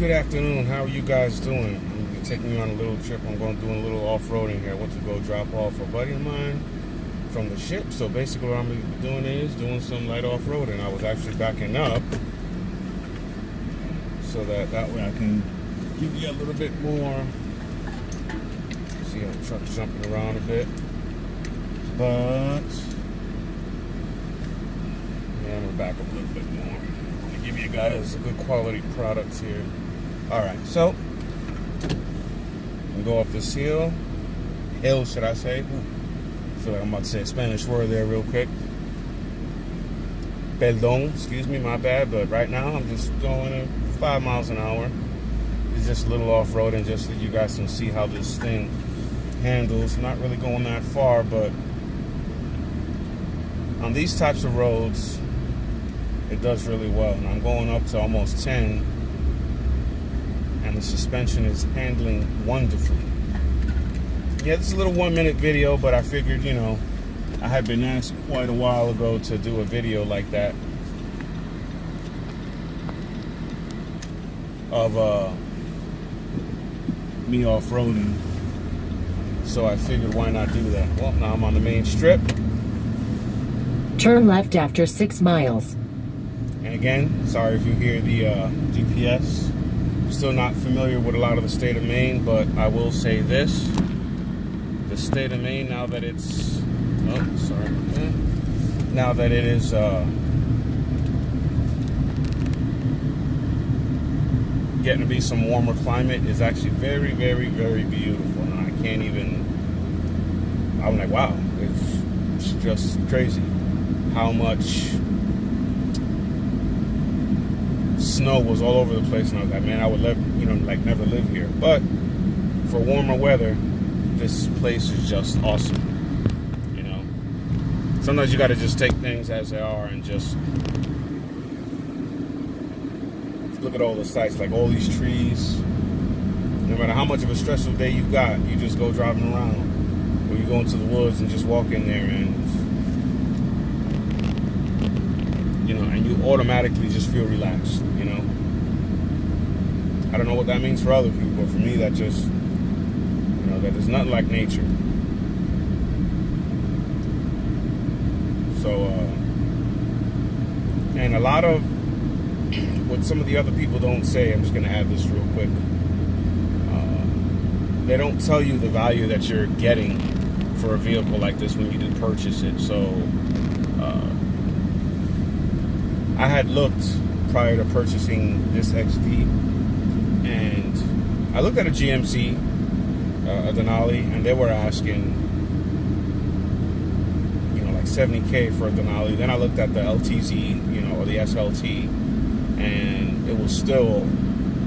Good afternoon. How are you guys doing? I'm going to be taking you on a little trip. I'm going to do a little off-roading here. I went to go drop off a buddy of mine from the ship. So basically what I'm going to be doing is doing some light off-roading. I was actually backing up so that way I can give you a little bit more. See how the truck's jumping around a bit. But yeah, I'm going to back up a little bit more. Give you guys a good quality product here. Alright, so I'm gonna go up this hill should I say. I feel like I'm about to say a Spanish word there real quick. Perdón, excuse me, my bad, but right now I'm just going at 5 miles an hour. It's just a little off-roading just so you guys can see how this thing handles. Not really going that far, but on these types of roads it does really well. And I'm going up to almost 10, and the suspension is handling wonderfully. Yeah, this is a little 1-minute video, but I figured, you know, I had been asked quite a while ago to do a video like that of me off-roading, so I figured why not do that. Well, now I'm on the main strip. Turn left after 6 miles. And again, sorry if you hear the GPS. I'm still not familiar with a lot of the state of Maine, but I will say this. The state of Maine, now that it's... Oh, sorry. Now that it is... getting to be some warmer climate, is actually very, very, very beautiful. And I can't even... I'm like, wow. It's just crazy how much... snow was all over the place, and I was like, man, I would love, never live here. But for warmer weather, this place is just awesome. You know, sometimes you got to just take things as they are and just look at all the sights, like all these trees. No matter how much of a stressful day you got, you just go driving around, or you go into the woods and just walk in there, and and you automatically just feel relaxed, you know. I don't know what that means for other people, but for me, that just, that is nothing like nature. So, and a lot of what some of the other people don't say, I'm just going to add this real quick. They don't tell you the value that you're getting for a vehicle like this when you do purchase it. So, I had looked prior to purchasing this XD, and I looked at a GMC, a Denali, and they were asking, like $70K for a Denali. Then I looked at the LTZ, or the SLT, and it was still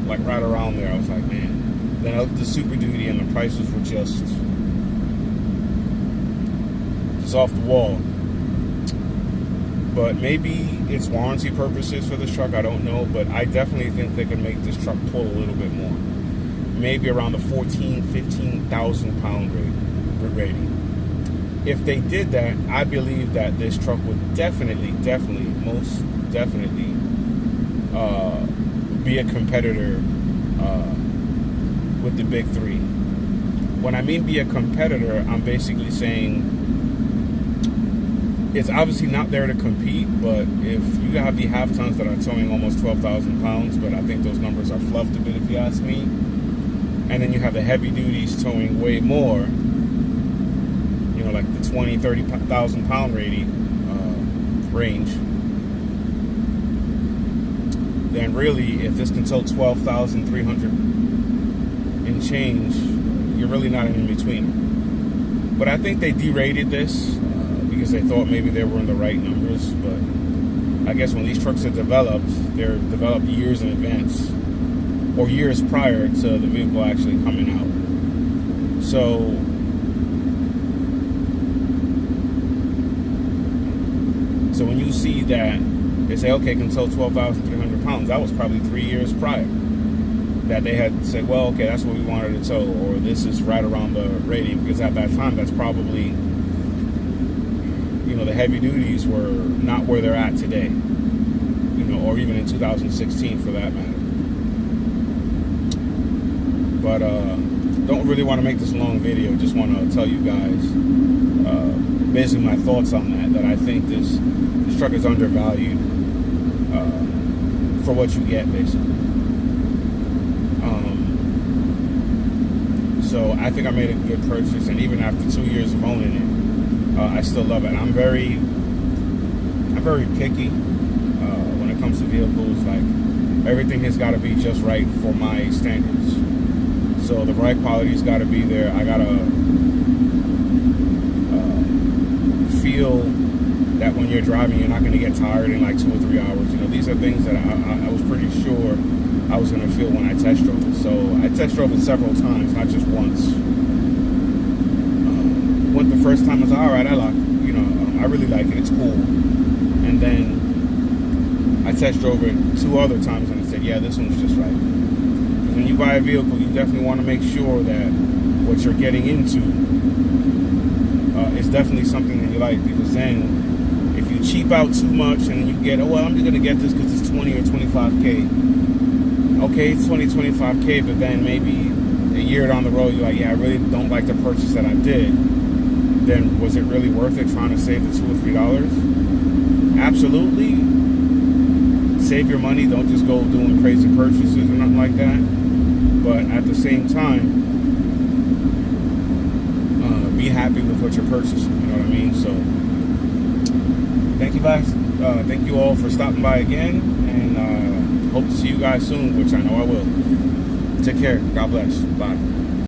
like right around there. I was like, man. Then I looked at the Super Duty, and the prices were just off the wall. But maybe it's warranty purposes for this truck, I don't know, but I definitely think they could make this truck pull a little bit more. Maybe around the 15,000 pound rating. If they did that, I believe that this truck would most definitely be a competitor with the big three. When I mean be a competitor, I'm basically saying it's obviously not there to compete, but if you have the half tons that are towing almost 12,000 pounds, but I think those numbers are fluffed a bit if you ask me, and then you have the heavy duties towing way more, like the 20, 30,000 pound range, then really, if this can tow 12,300 and change, you're really not an in-betweener. But I think they derated this, because they thought maybe they were in the right numbers, but I guess when these trucks are developed, they're developed years in advance, or years prior to the vehicle actually coming out. So when you see that they say, okay, can tow 12,300 pounds, that was probably 3 years prior that they had said, well, okay, that's what we wanted to tow, or this is right around the rating, because at that time, that's probably, the heavy duties were not where they're at today, or even in 2016 for that matter. But don't really want to make this a long video. Just want to tell you guys basically my thoughts on that I think this truck is undervalued for what you get, basically. So I think I made a good purchase, and even after 2 years of owning it, I still love it. I'm very picky when it comes to vehicles. Like, everything has got to be just right for my standards. So the ride quality's got to be there. I gotta feel that when you're driving, you're not going to get tired in like 2 or 3 hours. You know, these are things that I was pretty sure I was going to feel when I test drove it. So I test drove it several times, not just once. Went the first time, I was like, all right, I really like it. It's cool. And then I test drove it 2 other times, and I said, yeah, this one's just right. Because when you buy a vehicle, you definitely want to make sure that what you're getting into is definitely something that you like. Because then, if you cheap out too much and you get, oh, well, I'm just going to get this because it's 20 or 25K. Okay, it's 20, 25K, but then maybe a year down the road, you're like, yeah, I really don't like the purchase that I did. Then was it really worth it trying to save the $2 or $3? Absolutely. Save your money. Don't just go doing crazy purchases or nothing like that. But at the same time, be happy with what you're purchasing. You know what I mean? So, thank you guys. Thank you all for stopping by again, and hope to see you guys soon, which I know I will. Take care. God bless. Bye.